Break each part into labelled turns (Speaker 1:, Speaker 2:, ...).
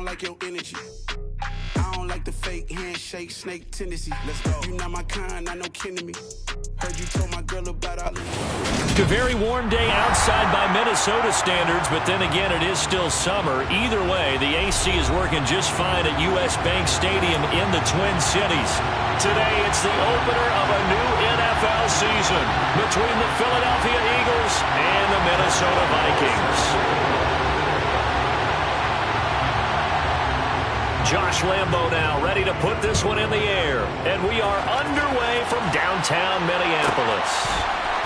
Speaker 1: like your energy. I don't like the fake handshake, snake tendency. Let's go. You not my kind, I know kin to me. Heard you told my girl about all
Speaker 2: It's a very warm day outside by Minnesota standards, but then again, it is still summer. Either way, the AC is working just fine at U.S. Bank Stadium in the Twin Cities. Today, it's the opener of a new NFL season between the Philadelphia Eagles and the Minnesota Vikings. Josh Lambo now ready to put this one in the air. And we are underway from downtown Minneapolis.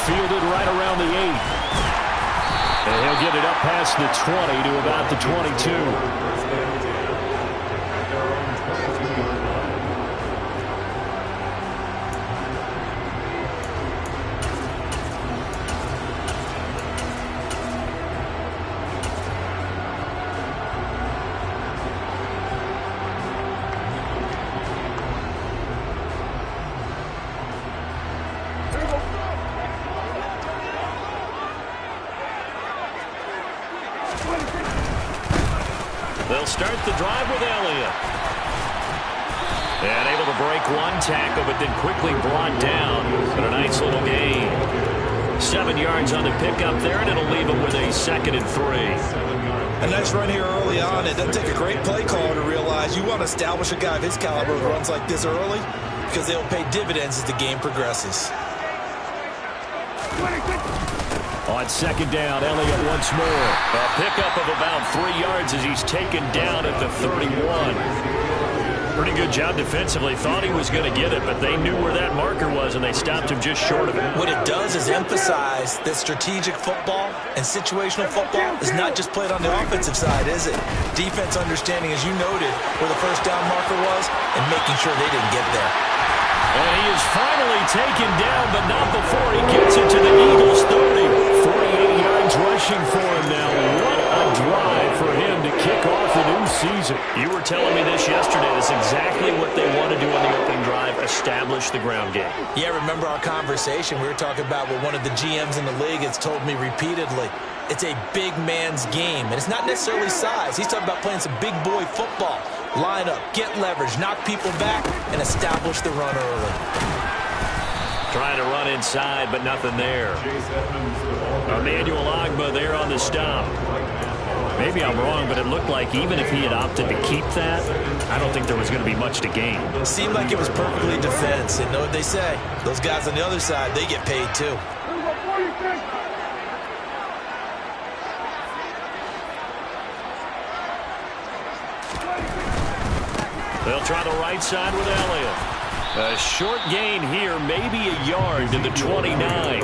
Speaker 2: Fielded right around the 8. And he'll get it up past the 20 to about the 22. They'll start the drive with Elliott. And able to break one tackle, but then quickly brought down. But a nice little gain. 7 yards on the pickup there, and it'll leave him with a 2nd and 3.
Speaker 3: A nice run here early on. It doesn't take a great play caller to realize you want to establish a guy of his caliber with runs like this early because they'll pay dividends as the game progresses.
Speaker 2: On 2nd down, Elliott once more. A pickup of about 3 yards as he's taken down at the 31. Pretty good job defensively. Thought he was going to get it, but they knew where that marker was, and they stopped him just short of it.
Speaker 3: What it does is emphasize that strategic football and situational football is not just played on the offensive side, is it? Defense understanding, as you noted, where the first down marker was and making sure they didn't get there.
Speaker 2: And he is finally taken down, but not before he gets it to the Eagles' 30. 48 yards rushing for him now. What a drive for him to kick off the new season. You were telling me this yesterday. That's exactly what they want to do on the opening drive, establish the ground game.
Speaker 3: Yeah, remember our conversation. We were talking about what one of the GMs in the league has told me repeatedly. It's a big man's game, and it's not necessarily size. He's talking about playing some big boy football. Line up, get leverage, knock people back, and establish the run early.
Speaker 2: Trying to run inside, but nothing there. Emmanuel Ogbah there on the stop. Maybe I'm wrong, but it looked like even if he had opted to keep that, I don't think there was going to be much to gain.
Speaker 3: It seemed like it was perfectly defense, and know what they say. Those guys on the other side, they get paid too.
Speaker 2: They'll try the right side with Elliott. A short gain here, maybe a yard to the 29.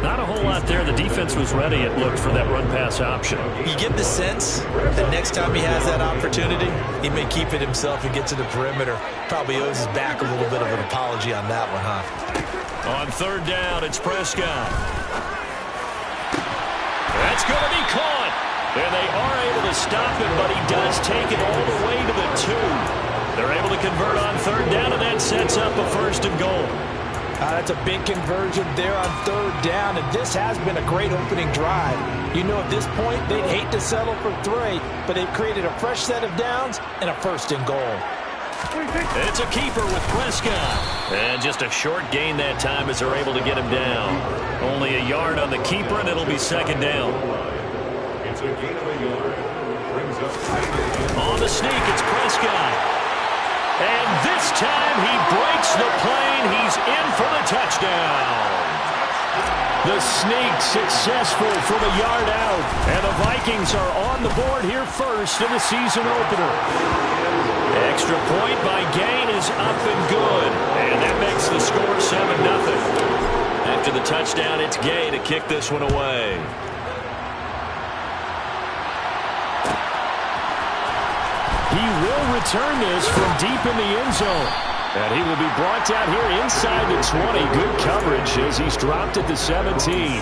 Speaker 2: Not a whole lot there. The defense was ready, it looked, for that run-pass option.
Speaker 3: You get the sense that next time he has that opportunity, he may keep it himself and get to the perimeter. Probably owes his back a little bit of an apology on that one, huh?
Speaker 2: On 3rd down, it's Prescott. That's going to be caught. And they are able to stop him, but he does take it all the way to the 2. They're able to convert on 3rd down, and that sets up a 1st and goal.
Speaker 4: That's a big conversion there on 3rd down, and this has been a great opening drive. You know, at this point, they'd hate to settle for 3, but they've created a fresh set of downs and a 1st and goal.
Speaker 2: It's a keeper with Prescott. And just a short gain that time as they're able to get him down. Only a yard on the keeper, and it'll be 2nd down.
Speaker 5: It's a gain of a yard. Brings up
Speaker 2: on the sneak, it's Prescott. And this time he breaks the plane. He's in for the touchdown. The sneak successful from a yard out. And the Vikings are on the board here first in the season opener. Extra point by Gain is up and good. And that makes the score 7-0. After the touchdown, it's Gay to kick this one away. He will return this from deep in the end zone. And he will be brought down here inside the 20. Good coverage as he's dropped at the 17.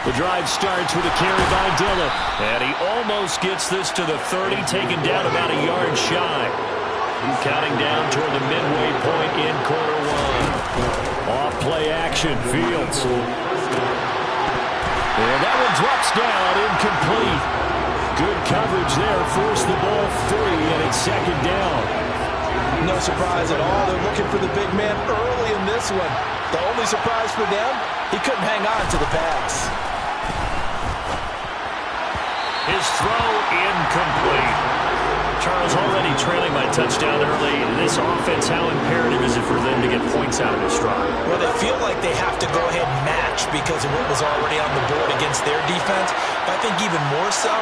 Speaker 2: The drive starts with a carry by Dillon. And he almost gets this to the 30, taken down about a yard shy. Counting down toward the midway point in quarter one. Off play action, Fields. And that one drops down, incomplete. Good coverage there, forced the ball free, and it's second down.
Speaker 4: No surprise at all. They're looking for the big man early in this one. The only surprise for them, he couldn't hang on to the pass.
Speaker 2: His throw incomplete. Charles already trailing by touchdown early. This offense, how imperative is it for them to get points out of this drive?
Speaker 3: Well, they feel like they have to go ahead and match because of what was already on the board against their defense. But I think even more so,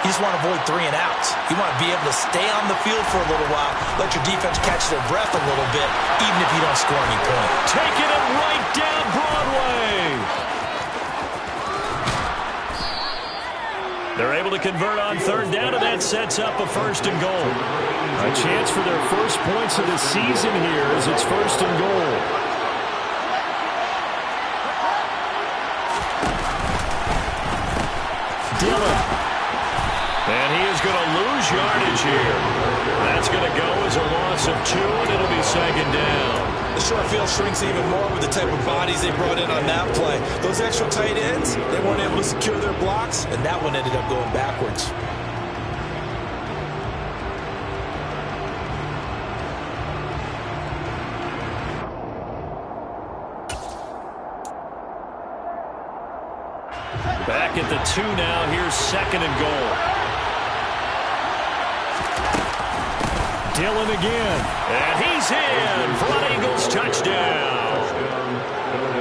Speaker 3: you just want to avoid 3 and outs. You want to be able to stay on the field for a little while, let your defense catch their breath a little bit, even if you don't score any points.
Speaker 2: Taking it right down Broadway. They're able to convert on third down, and that sets up a first and goal. A chance for their first points of the season here as it's first and goal. Dillon. And he is going to lose yardage here. That's going to go as a loss of 2, and it'll be second down.
Speaker 3: The short field shrinks even more with the type of bodies they brought in on that play. Those extra tight ends, they weren't able to secure their blocks, and that one ended up going backwards.
Speaker 2: Back at the 2 now. Here's second and goal. Dillon again. And he's in for an Eagles touchdown.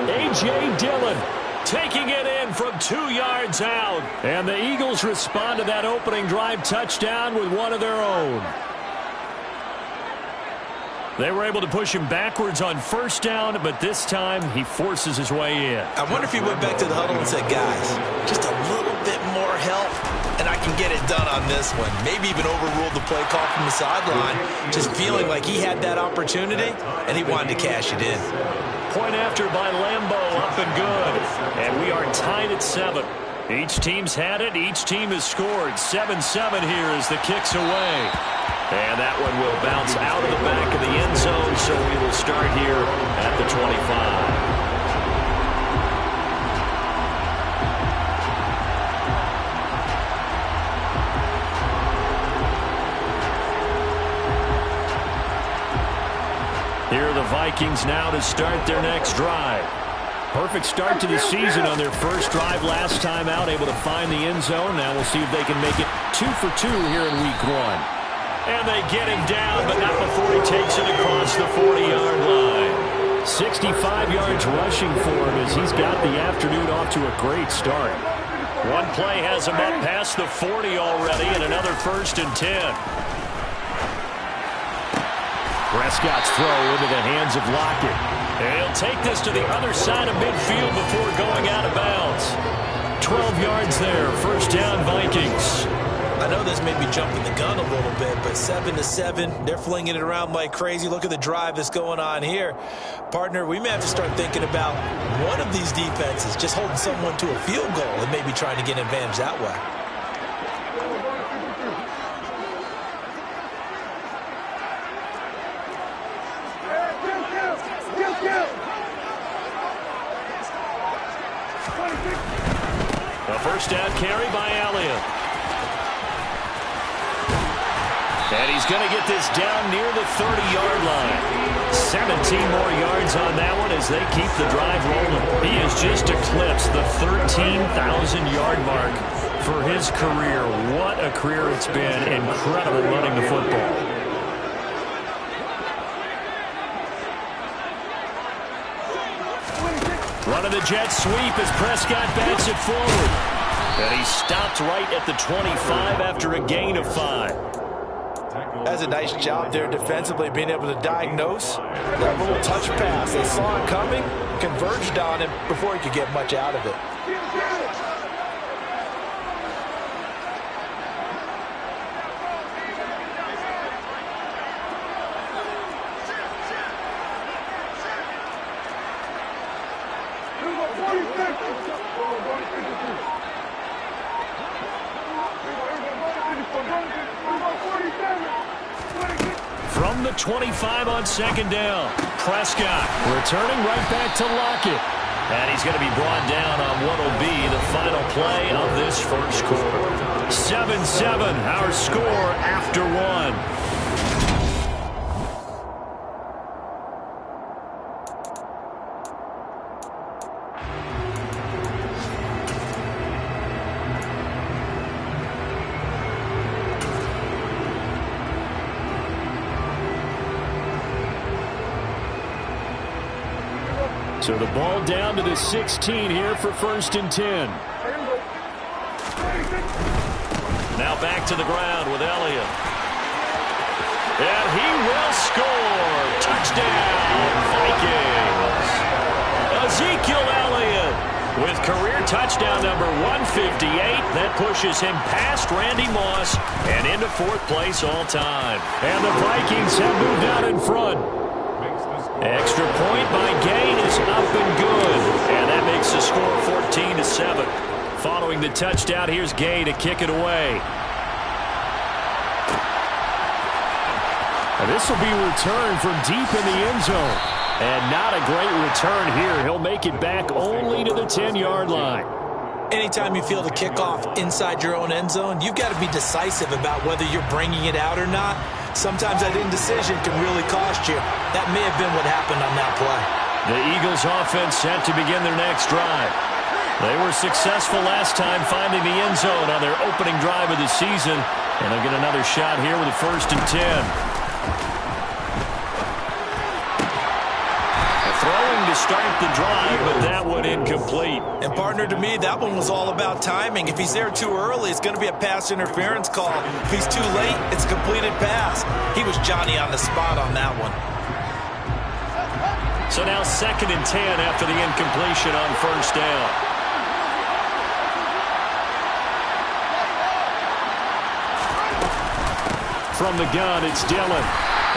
Speaker 2: A.J. Dillon taking it in from 2 yards out. And the Eagles respond to that opening drive touchdown with one of their own. They were able to push him backwards on first down, but this time he forces his way in.
Speaker 3: I wonder if he went back to the huddle and said, guys, just a little bit more help, and I can get it done on this one. Maybe even overruled the play call from the sideline, just feeling like he had that opportunity, and he wanted to cash it in.
Speaker 2: Point after by Lambeau, up and good. And we are tied at 7. Each team's had it. Each team has scored. 7-7 here as the kick's away. And that one will bounce out of the back of the end zone, so we will start here at the 25. Here are the Vikings now to start their next drive. Perfect start to the season on their first drive last time out, able to find the end zone. Now we'll see if they can make it 2 for 2 here in week 1. And they get him down, but not before he takes it across the 40-yard line. 65 yards rushing for him as he's got the afternoon off to a great start. One play has him up past the 40 already, and another 1st and 10. Prescott's throw into the hands of Lockett. And he'll take this to the other side of midfield before going out of bounds. 12 yards there, first down Vikings.
Speaker 3: I know this may be jumping the gun a little bit, but 7-7, they're flinging it around like crazy. Look at the drive that's going on here. Partner, we may have to start thinking about one of these defenses just holding someone to a field goal and maybe trying to get an advantage that way.
Speaker 2: A first down carry by Elliott. And he's going to get this down near the 30-yard line. 17 more yards on that one as they keep the drive rolling. He has just eclipsed the 13,000-yard mark for his career. What a career it's been. Incredible running the football. Running the jet sweep as Prescott backs it forward. And he stopped right at the 25 after a gain of 5.
Speaker 4: That's a nice job there defensively, being able to diagnose that little touch pass. They saw it coming, converged on him before he could get much out of it.
Speaker 2: at 25 on second down. Prescott returning right back to Lockett. And he's going to be brought down on what will be the final play of this first quarter. 7-7, our score after one. So the ball down to the 16 here for 1st and 10. Now back to the ground with Elliott. And he will score. Touchdown, Vikings. Ezekiel Elliott with career touchdown number 158. That pushes him past Randy Moss and into 4th place all time. And the Vikings have moved out in front. Extra point by Gay is up and good. And that makes the score 14-7. Following the touchdown, here's Gay to kick it away. And this will be returned from deep in the end zone. And not a great return here. He'll make it back only to the 10-yard line.
Speaker 3: Anytime you feel the kickoff inside your own end zone, you've got to be decisive about whether you're bringing it out or not. Sometimes that indecision can really cost you. That may have been what happened on that play.
Speaker 2: The Eagles offense set to begin their next drive. They were successful last time finding the end zone on their opening drive of the season. And they'll get another shot here with a 1st and 10. Throwing to start the drive, but that one incomplete.
Speaker 3: And partner, to me, that one was all about timing. If he's there too early, it's going to be a pass interference call. If he's too late, it's a completed pass. He was Johnny on the spot on that one.
Speaker 2: So now 2nd and 10 after the incompletion on 1st down. From the gun, it's Dillon.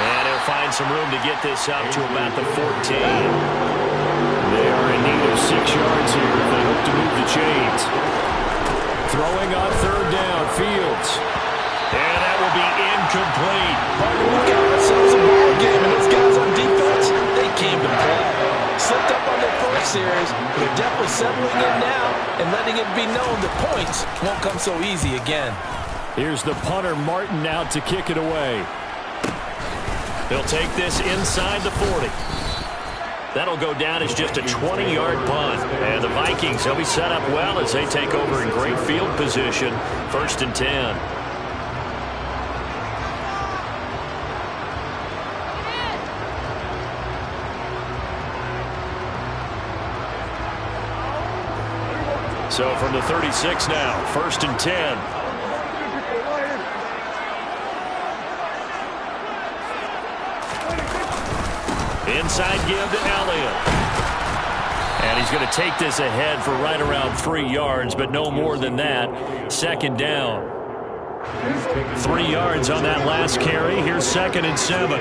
Speaker 2: And he'll find some room to get this up to about the 14. They are in need of 6 yards here if they hope to move the chains. Throwing on 3rd down, Fields. And that will be incomplete.
Speaker 3: We've got ourselves a ball game, and those guys on defense, they came to play. Slipped up on their first series, but they're definitely settling in now and letting it be known the points won't come so easy again.
Speaker 2: Here's the punter, Martin, out to kick it away. They'll take this inside the 40. That'll go down as just a 20-yard punt. And the Vikings, they'll be set up well as they take over in great field position. 1st and 10. So from the 36 now, 1st and 10. Inside give to Elliott. And he's going to take this ahead for right around 3 yards, but no more than that. 2nd down. 3 yards on that last carry. Here's 2nd and 7.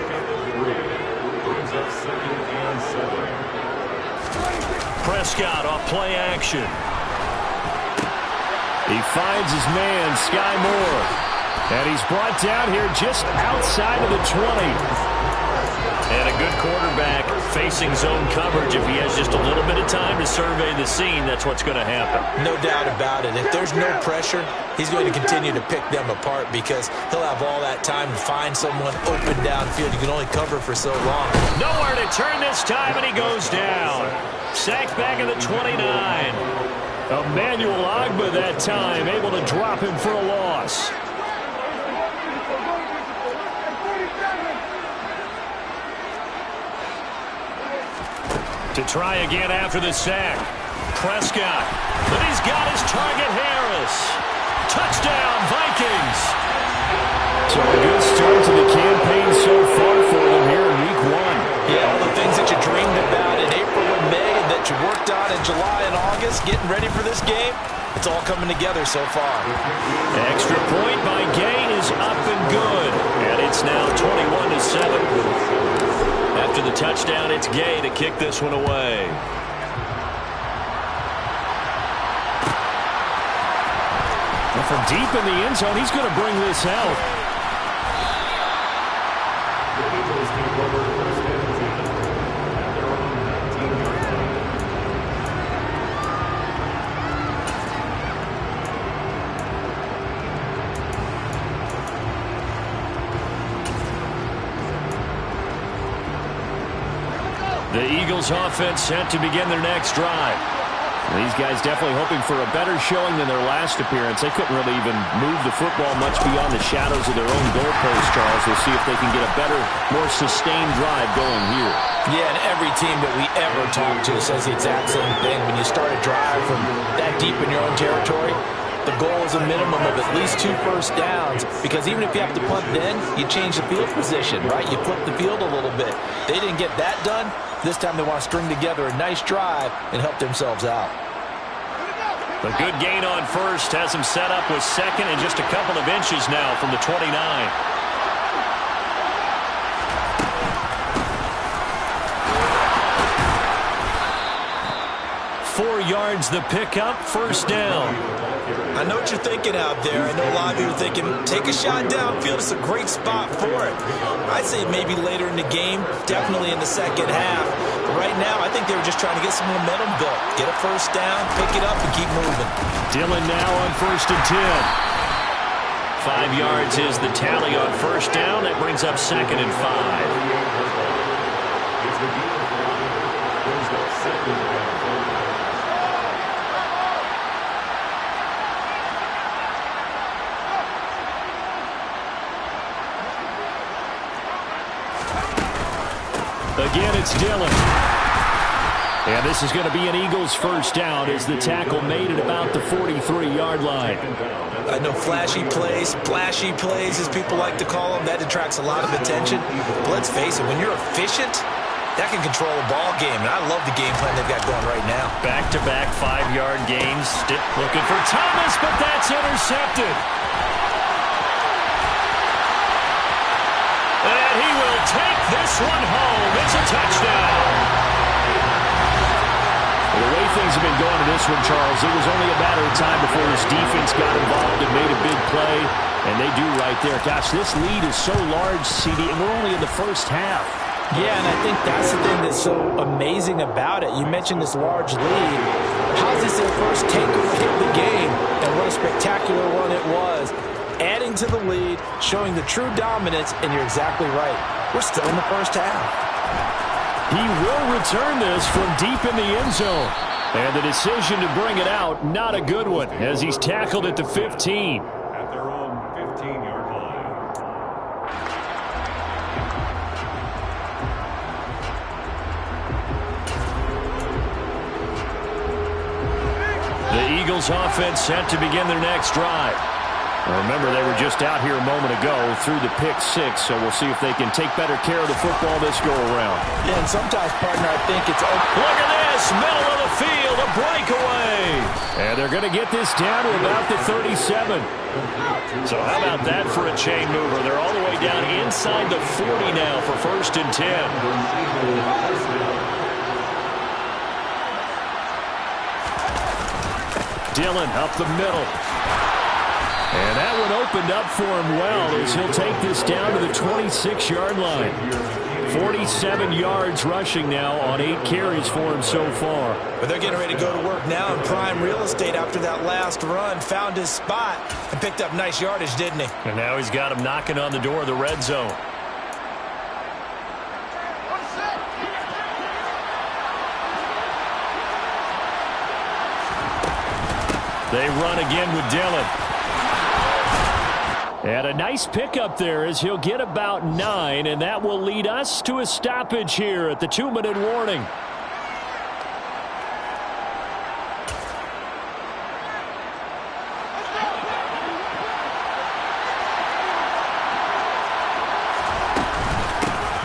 Speaker 2: Prescott off play action. He finds his man, Sky Moore. And he's brought down here just outside of the 20. And a good quarterback facing zone coverage. If he has just a little bit of time to survey the scene, that's what's going to happen.
Speaker 3: No doubt about it. If there's no pressure, he's going to continue to pick them apart because he'll have all that time to find someone open downfield. You can only cover for so long.
Speaker 2: Nowhere to turn this time, and he goes down. Sacked back at the 29. Emmanuel Ogbah that time, able to drop him for a loss. To try again after the sack. Prescott. But he's got his target, Harris. Touchdown, Vikings. So a good start to the campaign so far for them here in week 1.
Speaker 3: Yeah, all the things that you dreamed about in April and May and that you worked on in July and August, getting ready for this game, it's all coming together so far.
Speaker 2: Extra point by Gay is up and good. And it's now 21-7. After the touchdown, it's Gay to kick this one away. And from deep in the end zone, he's going to bring this out. The Eagles offense set to begin their next drive. These guys definitely hoping for a better showing than their last appearance. They couldn't really even move the football much beyond the shadows of their own goalpost, Charles. We'll see if they can get a better, more sustained drive going here.
Speaker 4: Yeah, and every team that we ever talk to says the exact same thing. When you start a drive from that deep in your own territory, the goal is a minimum of at least 2 first downs, because even if you have to punt then, you change the field position, right? You flip the field a little bit. They didn't get that done. This time they want to string together a nice drive and help themselves out.
Speaker 2: A good gain on first has him set up with second and just a couple of inches now from the 29. 4 yards the pickup, first down.
Speaker 3: I know what you're thinking out there. I know a lot of you are thinking, take a shot downfield. It's a great spot for it. I'd say maybe later in the game, definitely in the second half. But right now, I think they were just trying to get some momentum built. Get a first down, pick it up, and keep moving.
Speaker 2: Dillon now on 1st and 10. 5 yards is the tally on first down. That brings up 2nd and 5. Again, it's Dillon. And this is going to be an Eagles first down as the tackle made at about the 43-yard line.
Speaker 3: I know flashy plays, splashy plays, as people like to call them, that attracts a lot of attention. But let's face it, when you're efficient, that can control a ball game. And I love the game plan they've got going right now.
Speaker 2: Back-to-back 5-yard gains. Stick looking for Thomas, but that's intercepted. And he will take this one home. It's a touchdown. Well, the way things have been going in this one, Charles, it was only a matter of time before this defense got involved and made a big play. And they do right there. Gosh, this lead is so large, CD, and we're only in the first half.
Speaker 4: Yeah, and I think that's the thing that's so amazing about it. You mentioned this large lead. How's this their first takeaway of the game? And what a spectacular one it was. Adding to the lead, showing the true dominance, and you're exactly right. We're still in the first half.
Speaker 2: He will return this from deep in the end zone. And the decision to bring it out, not a good one, as he's tackled at the 15.
Speaker 5: At their own 15-yard line.
Speaker 2: The Eagles offense set to begin their next drive. Remember, they were just out here a moment ago through the pick 6, so we'll see if they can take better care of the football this go-around.
Speaker 4: Yeah, and sometimes, partner, I think it's open.
Speaker 2: Look at this, middle of the field, a breakaway. And they're going to get this down to about the 37. So how about that for a chain mover? They're all the way down inside the 40 now for 1st and 10. Dillon up the middle. And that one opened up for him well as he'll take this down to the 26-yard line. 47 yards rushing now on 8 carries for him so far.
Speaker 3: But they're getting ready to go to work now in prime real estate after that last run. Found his spot and picked up nice yardage, didn't he?
Speaker 2: And now he's got him knocking on the door of the red zone. They run again with Dillon. And a nice pickup there as he'll get about 9, and that will lead us to a stoppage here at the 2-minute warning.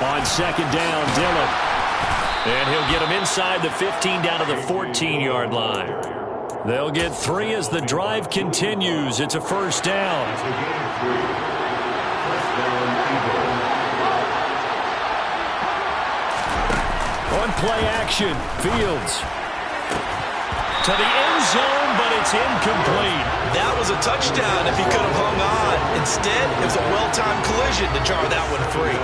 Speaker 2: On 2nd down, Dillon. And he'll get him inside the 15 down to the 14-yard line. They'll get 3 as the drive continues. It's a first down. On play action, Fields. To the end zone, but it's incomplete.
Speaker 3: That was a touchdown if he could have hung on. Instead, it was a well-timed collision to jar that one free.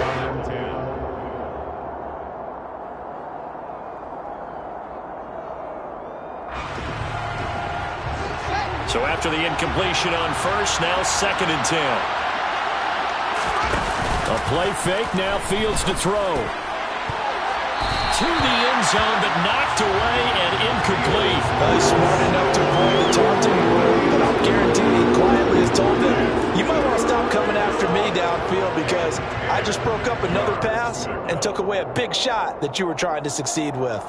Speaker 2: So after the incompletion on first, now 2nd and 10. A play fake, now Fields to throw. to the end zone, but knocked away and incomplete.
Speaker 4: Well, he's smart enough to avoid the taunting room, but I'll guarantee he quietly has told them, you might want to stop coming after me downfield because I just broke up another pass and took away a big shot that you were trying to succeed with.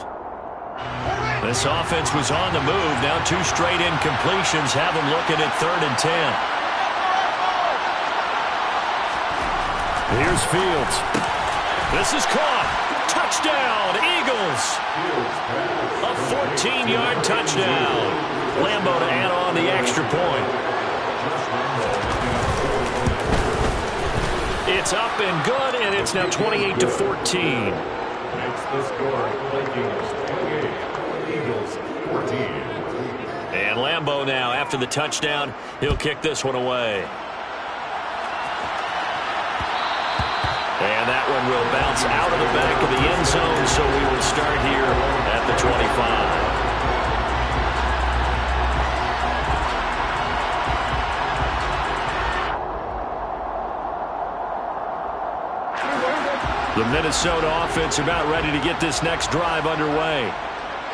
Speaker 2: This offense was on the move. Now 2 straight incompletions have them looking at 3rd and 10. Here's Fields. This is caught. Touchdown, Eagles. A 14-yard touchdown. Lambeau to add on the extra point. It's up and good, and it's now 28-14.
Speaker 5: Makes the score Vikings 28, Eagles 14.
Speaker 2: And Lambeau now, after the touchdown, he'll kick this one away. And that one will bounce out of the back of the end zone, so we will start here at the 25. The Minnesota offense about ready to get this next drive underway.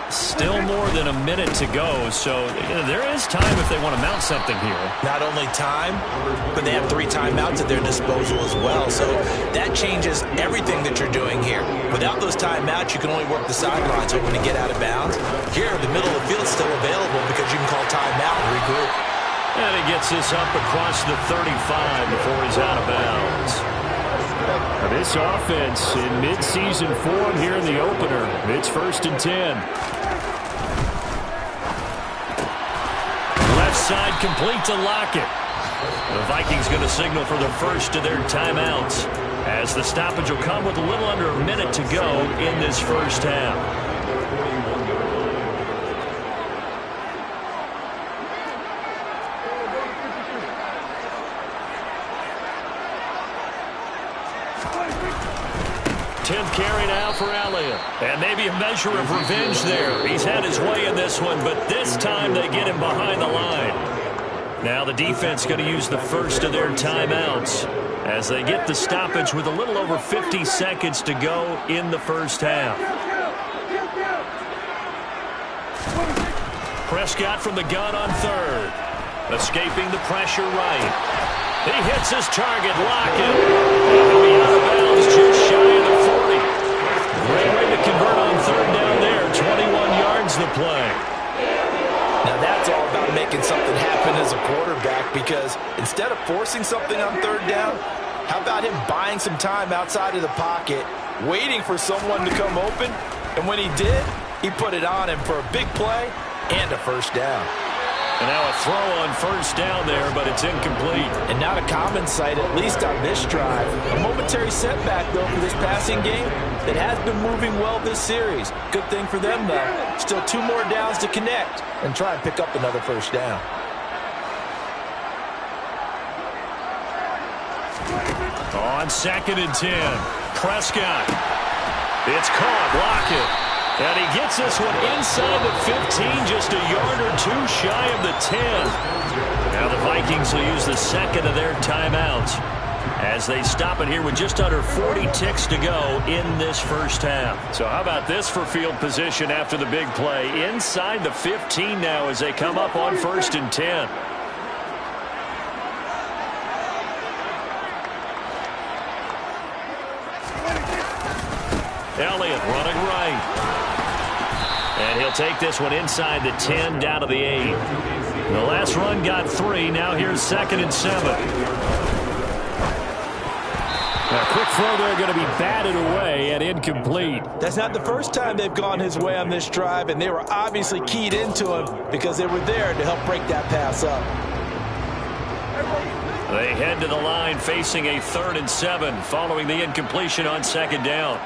Speaker 2: Still more than a minute to go, so there is time if they want to mount something here.
Speaker 3: Not only time, but they have 3 timeouts at their disposal as well. So that changes everything that you're doing here. Without those timeouts, you can only work the sidelines hoping to get out of bounds. Here, the middle of the field is still available because you can call timeout and regroup.
Speaker 2: And he gets this up across the 35 before he's out of bounds. Now this offense in midseason form here in the opener. It's 1st and 10. Left side complete to Lockett. The Vikings going to signal for the first of their timeouts as the stoppage will come with a little under a minute to go in this first half. Carry now for Elliott. And maybe a measure of revenge there. He's had his way in this one, but this time they get him behind the line. Now the defense going to use the first of their timeouts as they get the stoppage with a little over 50 seconds to go in the first half. Prescott from the gun on 3rd. Escaping the pressure right. He hits his target, Lockett. And he'll be out of bounds just shy of the 40. Great way to convert on 3rd down there. 21 yards the play.
Speaker 4: Now that's all about making something happen as a quarterback because instead of forcing something on 3rd down, how about him buying some time outside of the pocket, waiting for someone to come open, and when he did, he put it on him for a big play and a first down.
Speaker 2: And now a throw on 1st down there, but it's incomplete.
Speaker 4: And not a common sight, at least on this drive. A momentary setback, though, for this passing game that has been moving well this series. Good thing for them, though. Still 2 more downs to connect and try and pick up another first down.
Speaker 2: On 2nd and 10, Prescott. It's caught, Lockett. And he gets this one inside the 15, just a yard or 2 shy of the 10. Now the Vikings will use the second of their timeouts as they stop it here with just under 40 ticks to go in this first half. So how about this for field position after the big play? Inside the 15 now as they come up on 1st and 10. Elliott running right. And he'll take this one inside the 10 down to the 8. The last run got 3. Now here's 2nd and 7. A quick throw there going to be batted away and incomplete.
Speaker 4: That's not the first time they've gone his way on this drive, and they were obviously keyed into him because they were there to help break that pass up.
Speaker 2: They head to the line facing a 3rd and 7 following the incompletion on 2nd down.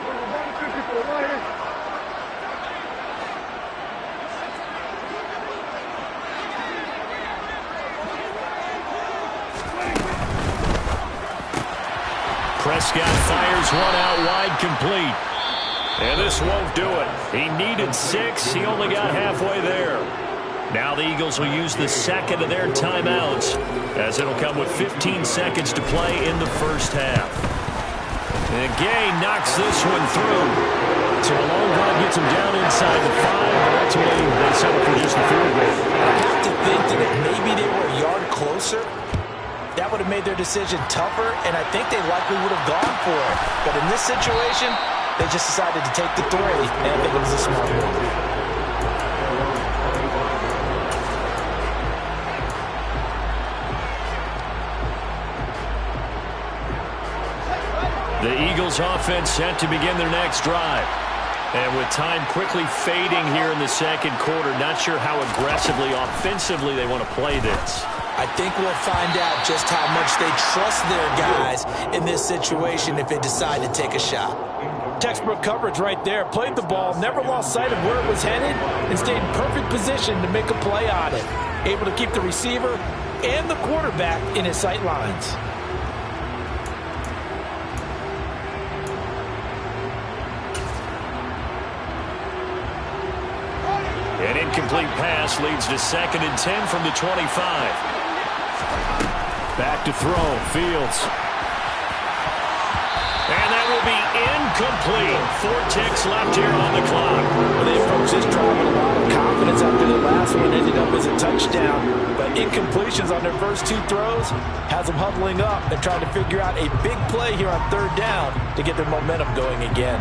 Speaker 2: Prescott fires one out wide, complete. And this won't do it. He needed 6. He only got halfway there. Now the Eagles will use the second of their timeouts as it'll come with 15 seconds to play in the first half. And Gay knocks this one through. So a long drive gets them down inside the 5, but ultimately they settle for just the field goal.
Speaker 4: I have to think that if maybe they were a yard closer, that would have made their decision tougher, and I think they likely would have gone for it. But in this situation, they just decided to take the 3, and I think it was a smart move.
Speaker 2: The Eagles offense set to begin their next drive. And with time quickly fading here in the second quarter, not sure how aggressively, offensively they want to play this.
Speaker 3: I think we'll find out just how much they trust their guys in this situation if they decide to take a shot.
Speaker 4: Textbook coverage right there. Played the ball, never lost sight of where it was headed, and stayed in perfect position to make a play on it. Able to keep the receiver and the quarterback in his sight lines.
Speaker 2: An incomplete pass leads to 2nd and 10 from the 25. Back to throw, Fields. And that will be incomplete. 4 ticks left here on the clock.
Speaker 4: Well, they approached this drive with a lot of confidence after the last one ended up as a touchdown. But incompletions on their first 2 throws has them huddling up and trying to figure out a big play here on 3rd down to get their momentum going again.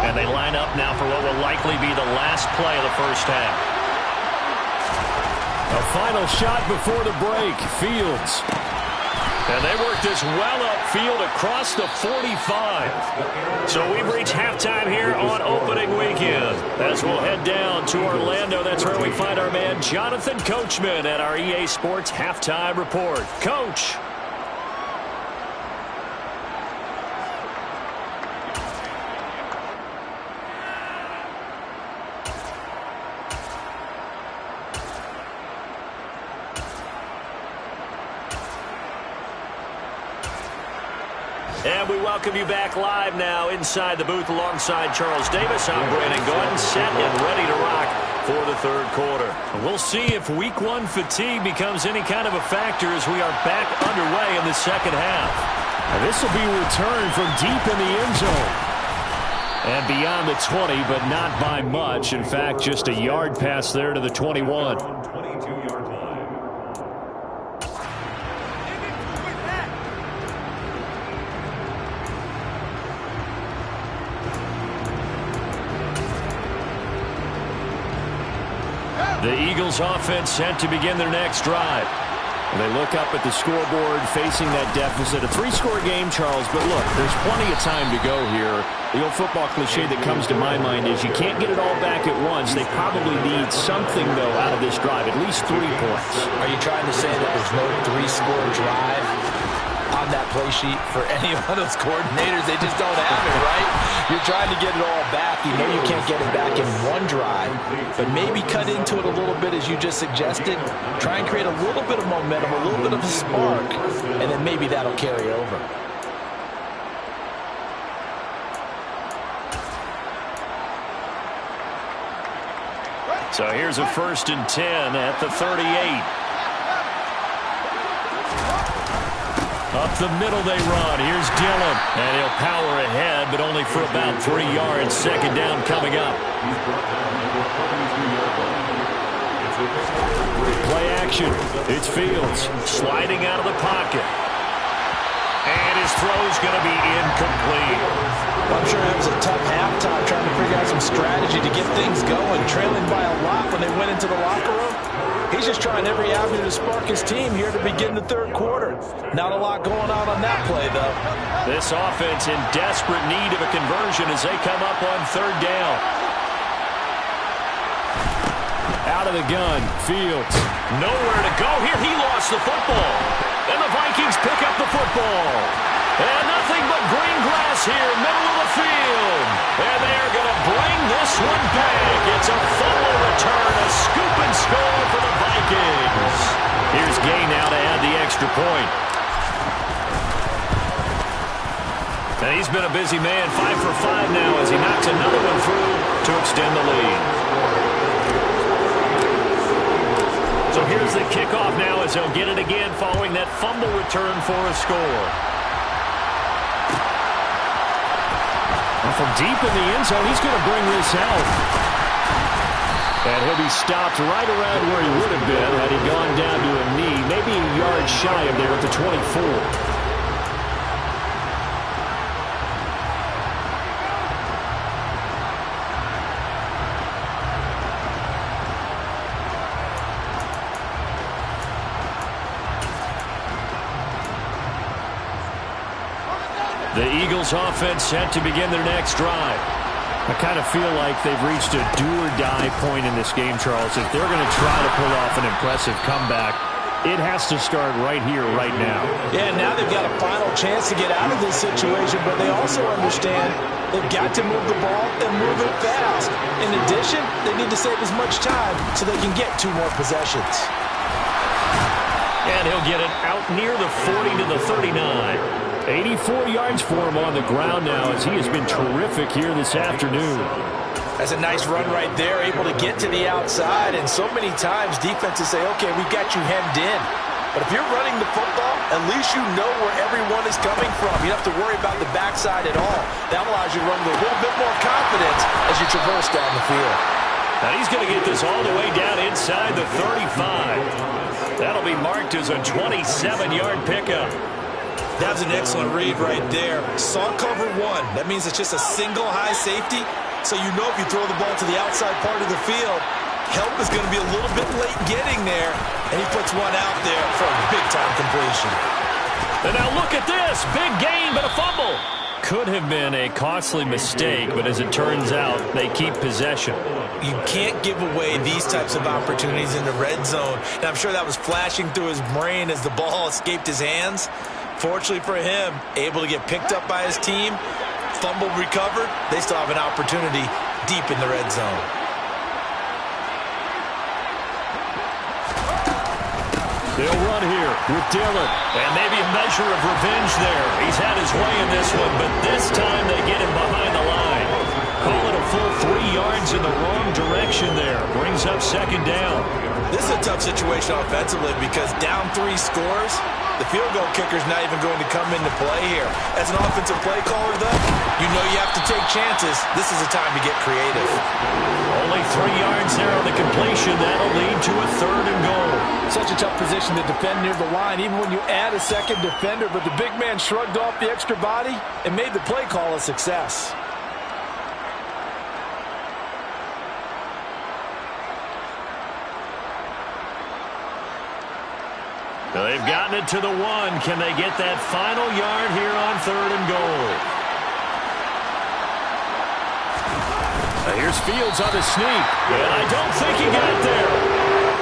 Speaker 2: And they line up now for what will likely be the last play of the first half. A final shot before the break. Fields. And they work this well upfield across the 45. So we've reached halftime here on opening weekend. As we'll head down to Orlando, that's where we find our man Jonathan Coachman at our EA Sports Halftime Report. Coach. And we welcome you back live now inside the booth alongside Charles Davis. I'm Brandon Gordon, set and ready to rock for the 3rd quarter. We'll see if week 1 fatigue becomes any kind of a factor as we are back underway in the second half. And this will be returned from deep in the end zone. And beyond the 20, but not by much. In fact, just a yard pass there to the 21.
Speaker 5: 22-yard line.
Speaker 2: The Eagles offense set to begin their next drive. And they look up at the scoreboard facing that deficit. A 3-score game, Charles, but look, there's plenty of time to go here. The old football cliche that comes to my mind is you can't get it all back at once. They probably need something, though, out of this drive, at least 3 points.
Speaker 3: Are you trying to say that there's no 3-score drive on that play sheet for any one of those coordinators? They just don't have it, right? You're trying to get it all back. You know you can't get it back in one drive, but maybe cut into it a little bit as you just suggested. Try and create a little bit of momentum, a little bit of a spark, and then maybe that'll carry over.
Speaker 2: So here's a 1st and 10 at the 38. Up the middle they run. Here's Dillon. And he'll power ahead, but only for about 3 yards. 2nd down coming up. Play action. It's Fields sliding out of the pocket. And his throw's going to be incomplete.
Speaker 4: Well, I'm sure it was a tough halftime trying to figure out some strategy to get things going. Trailing by a lot when they went into the locker room. He's just trying every avenue to spark his team here to begin the 3rd quarter. Not a lot going on that play, though.
Speaker 2: This offense in desperate need of a conversion as they come up on 3rd down. Out of the gun, Fields. Nowhere to go here. He lost the football. And the Vikings pick up the football. And nothing but green grass here, middle of the field. And they are going to bring this one back. It's a fumble return, a scoop and score for the Vikings. Here's Gay now to add the extra point. And he's been a busy man, 5 for 5 now as he knocks another one through to extend the lead. So here's the kickoff now as they'll get it again following that fumble return for a score. And from deep in the end zone, he's going to bring this out. And he'll be stopped right around where he would have been had he gone down to a knee, maybe a yard shy of there at the 24. The Eagles offense set to begin their next drive. I kind of feel like they've reached a do-or-die point in this game, Charles. If they're going to try to pull off an impressive comeback, it has to start right here, right now.
Speaker 4: Yeah, now they've got a final chance to get out of this situation, but they also understand they've got to move the ball and move it fast. In addition, they need to save as much time so they can get 2 more possessions.
Speaker 2: And he'll get it out near the 40 to the 39. 84 yards for him on the ground now as he has been terrific here this afternoon.
Speaker 4: That's a nice run right there, able to get to the outside. And so many times defenses say, okay, we've got you hemmed in. But if you're running the football, at least you know where everyone is coming from. You don't have to worry about the backside at all. That allows you to run with a little bit more confidence as you traverse down the field.
Speaker 2: Now he's going to get this all the way down inside the 35. That'll be marked as a 27-yard pickup.
Speaker 3: That's an excellent read right there. Saw cover 1. That means it's just a single high safety. So you know if you throw the ball to the outside part of the field, help is going to be a little bit late getting there. And he puts one out there for a big-time completion.
Speaker 2: And now look at this. Big gain, but a fumble. Could have been a costly mistake, but as it turns out, they keep possession.
Speaker 3: You can't give away these types of opportunities in the red zone. And I'm sure that was flashing through his brain as the ball escaped his hands. Fortunately for him, able to get picked up by his team, fumble recovered. They still have an opportunity deep in the red zone.
Speaker 2: They'll run here with Dillon. And maybe a measure of revenge there. He's had his way in this one, but this time they get him behind the line. Call it a full 3 yards in the wrong direction there. Brings up second down.
Speaker 3: This is a tough situation offensively because down 3 scores, the field goal kicker's not even going to come into play here. As an offensive play caller, though, you know you have to take chances. This is a time to get creative.
Speaker 2: Only 3 yards there on the completion. That'll lead to a 3rd and goal.
Speaker 4: Such a tough position to defend near the line, even when you add a second defender. But the big man shrugged off the extra body and made the play call a success.
Speaker 2: They've gotten it to the 1. Can they get that final yard here on 3rd and goal? Now here's Fields on the sneak. And I don't think he got there.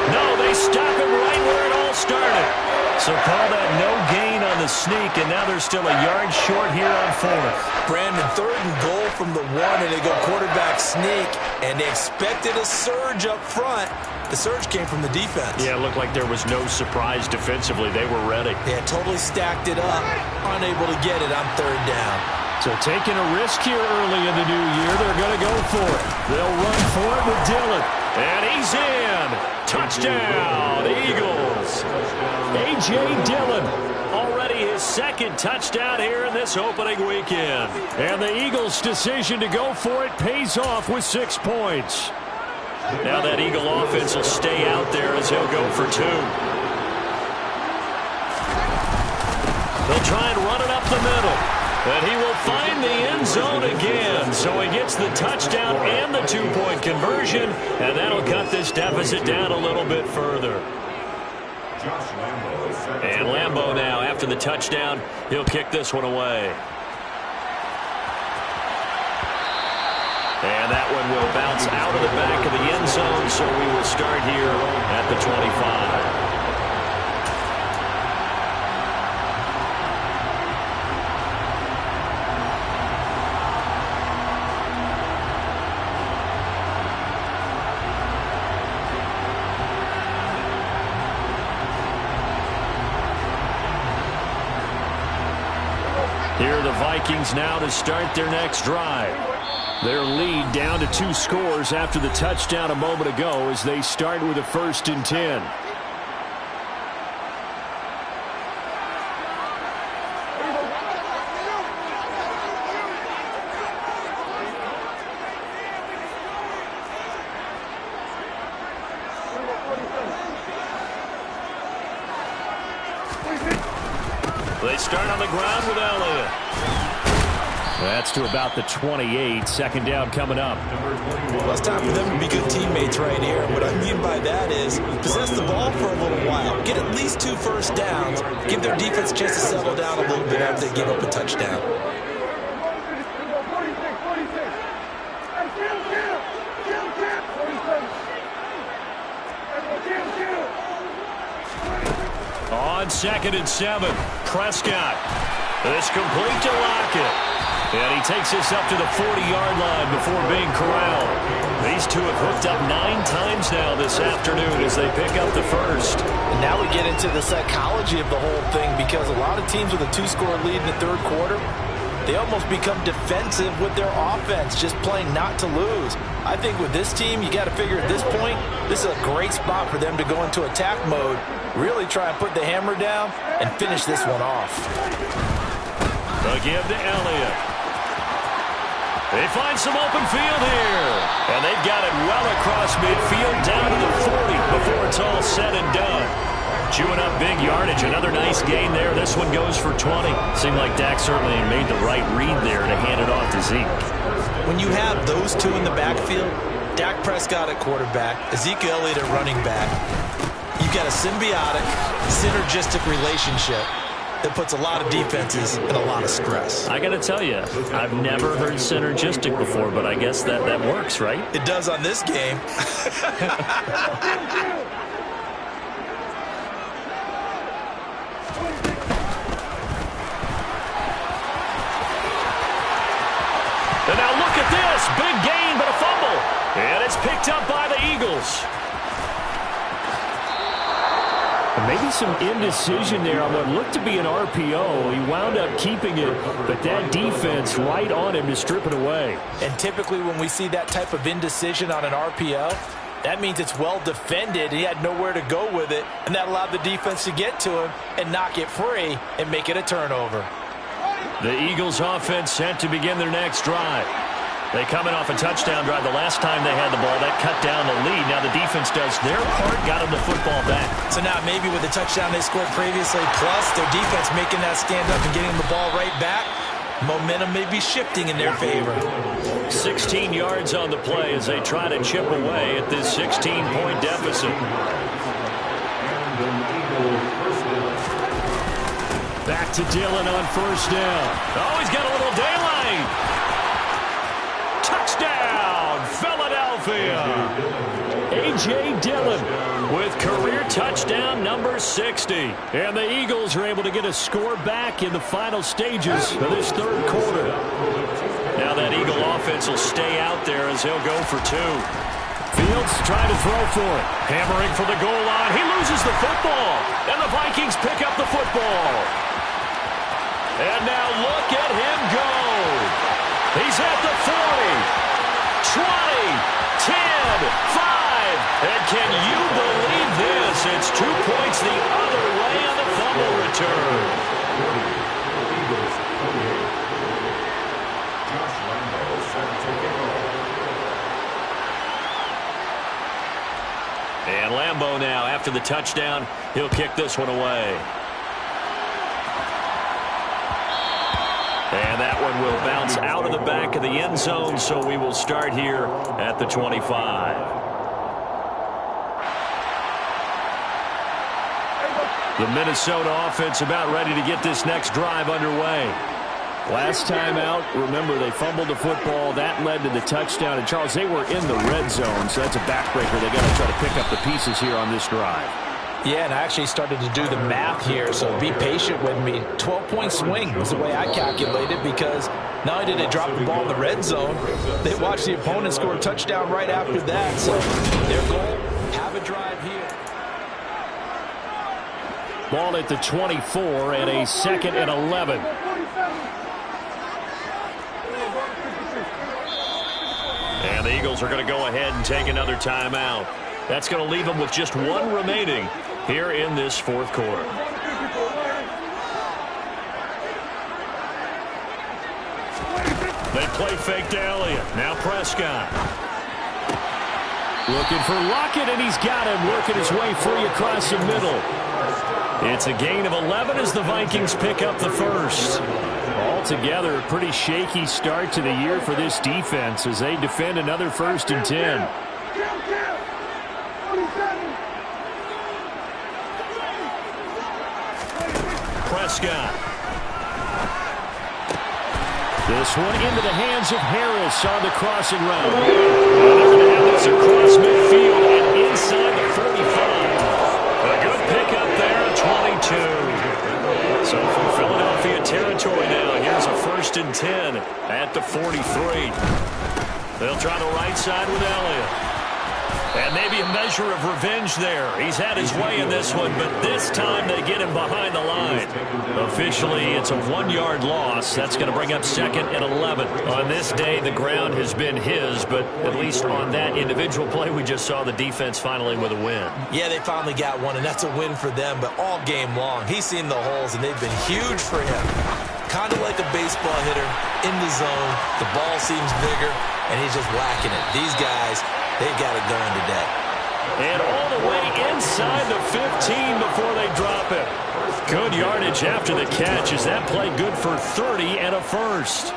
Speaker 2: No, they stop him right where it all started. So call that no gain on the sneak, and now they're still a yard short here on 4th.
Speaker 3: Brandon, 3rd and goal from the 1, and they go quarterback sneak, and they expected a surge up front. The surge came from the defense.
Speaker 2: Yeah, it looked like there was no surprise defensively. They were ready.
Speaker 3: They had totally stacked it up, unable to get it on 3rd down.
Speaker 2: So taking a risk here early in the new year, they're going to go for it. They'll run for it with Dillon. And he's in. Touchdown, Eagles. A.J. Dillon, already his 2nd touchdown here in this opening weekend. And the Eagles' decision to go for it pays off with 6 points. Now that Eagle offense will stay out there as he'll go for 2. They'll try and run it up the middle. And he will find the end zone again. So he gets the touchdown and the 2-point conversion. And that'll cut this deficit down a little bit further. And Lambeau now, after the touchdown, he'll kick this one away. And that one will bounce out of the back of the end zone, so we will start here at the 25. Here are the Vikings now to start their next drive. Their lead down to 2 scores after the touchdown a moment ago as they start with a 1st and 10. start on the ground with Elliott. That's to about the 28. Second down coming up.
Speaker 3: Well, it's time for them to be good teammates right here. What I mean by that is possess the ball for a little while. Get at least 2 first downs. Give their defense a chance to settle down a little bit after they give up a touchdown.
Speaker 2: On 2nd and 7, Prescott. This complete to Lockett. And he takes this up to the 40-yard line before being corralled. These two have hooked up 9 times now this afternoon as they pick up the first.
Speaker 4: And now we get into the psychology of the whole thing, because a lot of teams with a 2-score lead in the third quarter, they almost become defensive with their offense, just playing not to lose. I think with this team, you got to figure at this point, this is a great spot for them to go into attack mode, really try and put the hammer down and finish this one off.
Speaker 2: Again to Elliott. They find some open field here. And they've got it well across midfield down to the 40 before it's all said and done. Chewing up big yardage. Another nice gain there. This one goes for 20. Seemed like Dak certainly made the right read there to hand it off to Zeke.
Speaker 3: When you have those two in the backfield, Dak Prescott at quarterback, Ezekiel Elliott at running back, you've got a symbiotic, synergistic relationship that puts a lot of defenses in a lot of stress.
Speaker 2: I got to tell you, I've never heard synergistic before, but I guess that works, right?
Speaker 3: It does on this game.
Speaker 2: And now look at this. Big gain, but a fumble. And it's picked up by the Eagles. Maybe some indecision there on what looked to be an RPO. He wound up keeping it, but that defense right on him to strip it away.
Speaker 4: And typically when we see that type of indecision on an RPO, that means it's well defended. He had nowhere to go with it, and that allowed the defense to get to him and knock it free and make it a turnover.
Speaker 2: The Eagles offense set to begin their next drive. They come in off a touchdown drive the last time they had the ball. That cut down the lead. Now the defense does their part, got them the football back.
Speaker 3: So now maybe with the touchdown they scored previously, plus their defense making that stand up and getting the ball right back, momentum may be shifting in their favor.
Speaker 2: 16 yards on the play as they try to chip away at this 16-point deficit. Back to Dillon on first down. Oh, he's got a little daylight. Touchdown, Philadelphia. A.J. Dillon with career touchdown number 60. And the Eagles are able to get a score back in the final stages of this third quarter. Now that Eagle offense will stay out there as he'll go for 2. Fields trying to throw for it. Hammering for the goal line. He loses the football. And the Vikings pick up the football. And now look at him go. He's at the 40. 20, 10, 5. And can you believe this? It's 2 points the other way on the fumble return. And Lambeau now, after the touchdown, he'll kick this one away. And that one will bounce out of the back of the end zone, so we will start here at the 25. The Minnesota offense about ready to get this next drive underway. Last time out, remember, they fumbled the football. That led to the touchdown. And, Charles, they were in the red zone, so that's a backbreaker. They got to try to pick up the pieces here on this drive.
Speaker 4: Yeah, and I actually started to do the math here, so be patient with me. 12-point swing was the way I calculated, because not only did they drop the ball in the red zone, they watched the opponent score a touchdown right after that. So their goal, have a drive here.
Speaker 2: Ball at the 24 and a 2nd and 11. And the Eagles are going to go ahead and take another timeout. That's going to leave them with just 1 remaining here in this fourth quarter. They play fake to Elliott. Now Prescott. Looking for Lockett, and he's got him, working his way free across the middle. It's a gain of 11 as the Vikings pick up the first. Altogether, a pretty shaky start to the year for this defense as they defend another 1st and 10. Prescott. This one into the hands of Harris on the crossing route. They're going to have this across midfield and inside the 45. A good pickup there at 22. So from Philadelphia territory now, here's a 1st and 10 at the 43. They'll try the right side with Elliott. And maybe a measure of revenge there. He's had his way in this one, but this time they get him behind the line. Officially, it's a 1-yard loss. That's going to bring up 2nd and 11. On this day, the ground has been his, but at least on that individual play, we just saw the defense finally with a win.
Speaker 3: Yeah, they finally got one, and that's a win for them, but all game long, he's seen the holes, and they've been huge for him. Kind of like a baseball hitter in the zone. The ball seems bigger, and he's just whacking it. These guys, they've got it going today.
Speaker 2: And all the way inside the 15 before they drop it. Good yardage after the catch. Is that play good for 30 and a first?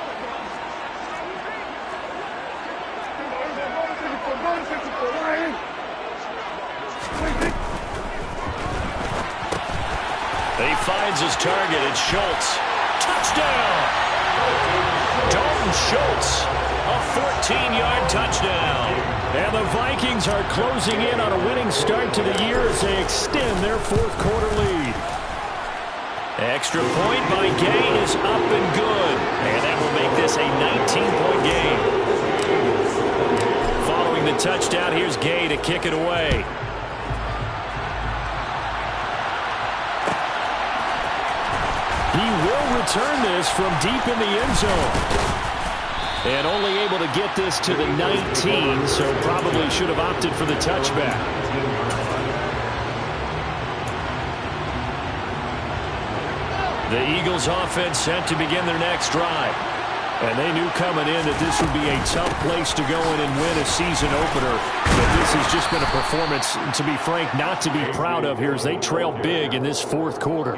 Speaker 2: He finds his target. It's Schultz. Touchdown! Dalton Schultz. A 14-yard touchdown. And the Vikings are closing in on a winning start to the year as they extend their 4th quarter lead. Extra point by Gay is up and good. And that will make this a 19-point game. Following the touchdown, here's Gay to kick it away. He will return this from deep in the end zone. And only able to get this to the 19, so probably should have opted for the touchback. The Eagles offense set to begin their next drive. And they knew coming in that this would be a tough place to go in and win a season opener. But this has just been a performance, to be frank, not to be proud of here as they trail big in this 4th quarter.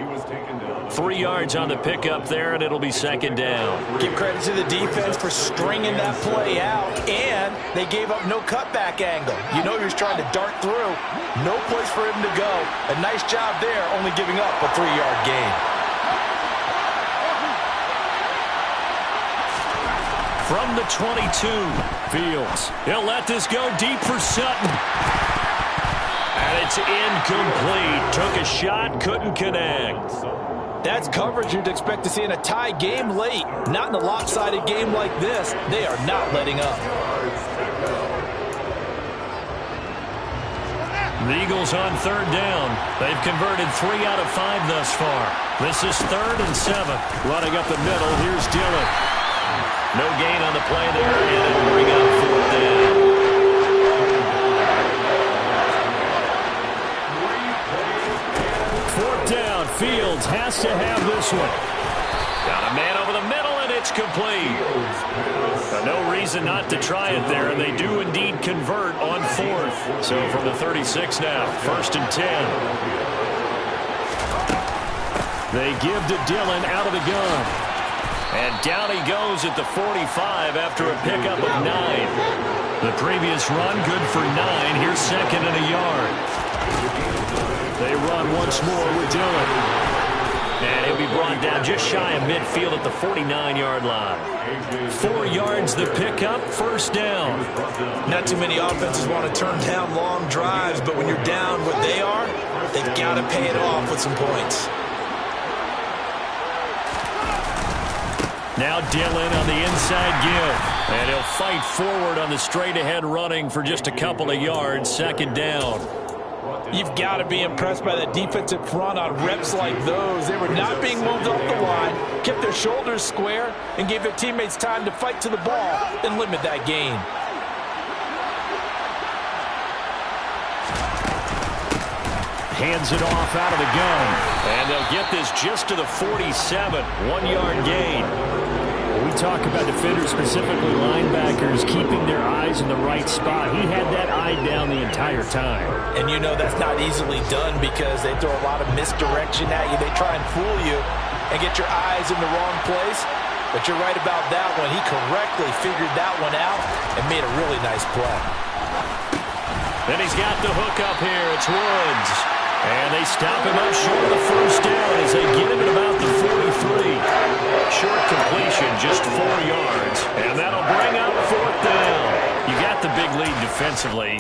Speaker 2: 3 yards on the pickup there, and it'll be 2nd down.
Speaker 4: Give credit to the defense for stringing that play out, and they gave up no cutback angle. You know he was trying to dart through. No place for him to go. A nice job there, only giving up a 3-yard gain.
Speaker 2: From the 22, Fields. He'll let this go deep for Sutton. And it's incomplete. Took a shot, couldn't connect.
Speaker 4: That's coverage you'd expect to see in a tie game late. Not in a lopsided game like this. They are not letting up.
Speaker 2: The Eagles on 3rd down. They've converted 3 out of 5 thus far. This is 3rd and 7. Running up the middle, here's Dillon. No gain on the play there, and it'll bring up 4th down. 4th down, Fields has to have this one. Got a man over the middle, and it's complete. No reason not to try it there, and they do indeed convert on 4th. So from the 36 now, 1st and 10. They give to Dillon out of the gun. And down he goes at the 45 after a pickup of 9. The previous run good for 9. Here's 2nd and a yard. They run once more with Dillon. And he'll be brought down just shy of midfield at the 49-yard line. 4 yards the pickup, 1st down.
Speaker 3: Not too many offenses want to turn down long drives, but when you're down what they are, they've got to pay it off with some points.
Speaker 2: Now Dillon on the inside give. And he'll fight forward on the straight-ahead running for just a couple of yards. 2nd down.
Speaker 4: You've got to be impressed by the defensive front on reps like those. They were not being moved off the line, kept their shoulders square, and gave their teammates time to fight to the ball and limit that gain.
Speaker 2: Hands it off out of the gun. And they'll get this just to the 47. 1-yard gain. We talk about defenders, specifically linebackers, keeping their eyes in the right spot. He had that eye down the entire time.
Speaker 4: And you know that's not easily done because they throw a lot of misdirection at you. They try and fool you and get your eyes in the wrong place. But you're right about that one. He correctly figured that one out and made a really nice play.
Speaker 2: Then he's got the hook up here. It's Woods. And they stop him up short of the first down as they get him at about the 43. Short completion, just 4 yards. And that'll bring up 4th down. You got the big lead defensively.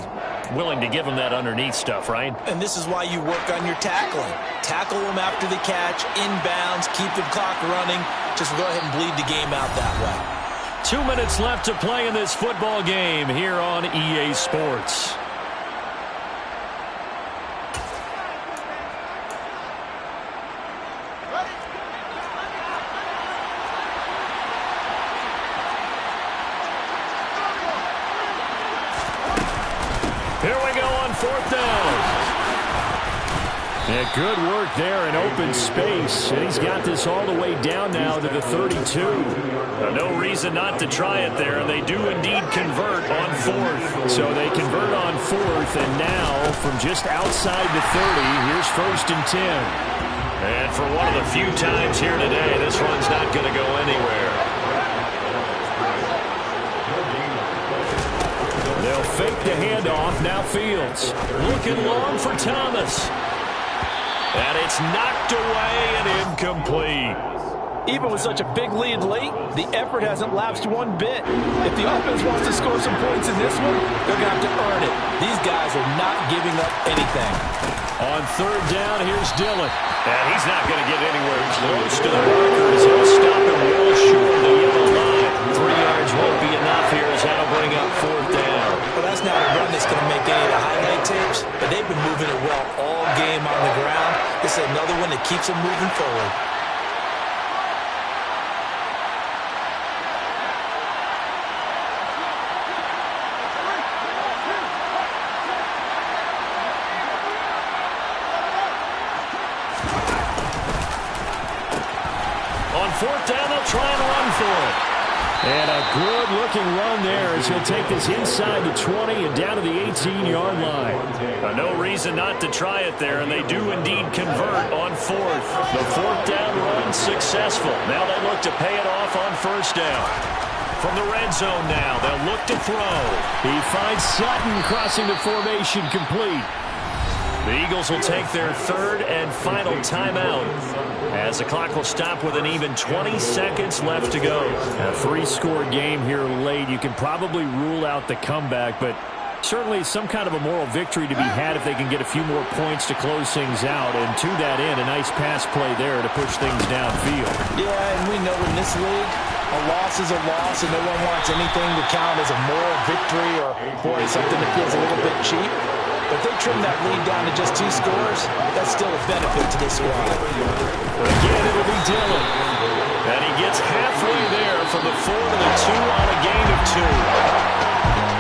Speaker 2: Willing to give him that underneath stuff, right?
Speaker 4: And this is why you work on your tackling. Tackle them after the catch, inbounds, keep the clock running. Just go ahead and bleed the game out that way.
Speaker 2: 2 minutes left to play in this football game here on EA Sports. Here we go on 4th down. Yeah, good work there in open space. And he's got this all the way down now to the 32. No reason not to try it there. And they do indeed convert on 4th. So they convert on 4th. And now from just outside the 30, here's 1st and 10. And for one of the few times here today, this one's not going to go anywhere. They'll fake the handoff. Now Fields looking long for Thomas. And it's knocked away and incomplete.
Speaker 4: Even with such a big lead late, the effort hasn't lapsed one bit. If the offense wants to score some points in this one, they're going to have to earn it. These guys are not giving up anything.
Speaker 2: On 3rd down, here's Dillon. And he's not going to get anywhere close to the markers. He'll stop him real short of the yellow line. 3 yards won't be enough here as that'll bring up 4th down.
Speaker 4: Well, that's not a run that's going to make any of the highlight tapes, but they've been moving it well all game on the ground. This is another one that keeps them moving forward.
Speaker 2: On 4th down, they'll try and run for it. And a good-looking run there as he'll take this inside the 20 and down to the 18-yard line. No reason not to try it there, and they do indeed convert on 4th. The 4th down run successful. Now they look to pay it off on 1st down. From the red zone now, they'll look to throw. He finds Sutton crossing the formation complete. The Eagles will take their 3rd and final timeout as the clock will stop with an even 20 seconds left to go. A 3-score game here late. You can probably rule out the comeback, but certainly some kind of a moral victory to be had if they can get a few more points to close things out. And to that end, a nice pass play there to push things downfield.
Speaker 4: Yeah, and we know in this league, a loss is a loss, and no one wants anything to count as a moral victory or, boy, something that feels a little bit cheap. But if they trim that lead down to just 2 scores, that's still a benefit to this squad.
Speaker 2: Again, it'll be Dillon. And he gets halfway there from the 4 to the 2 on a gain of 2.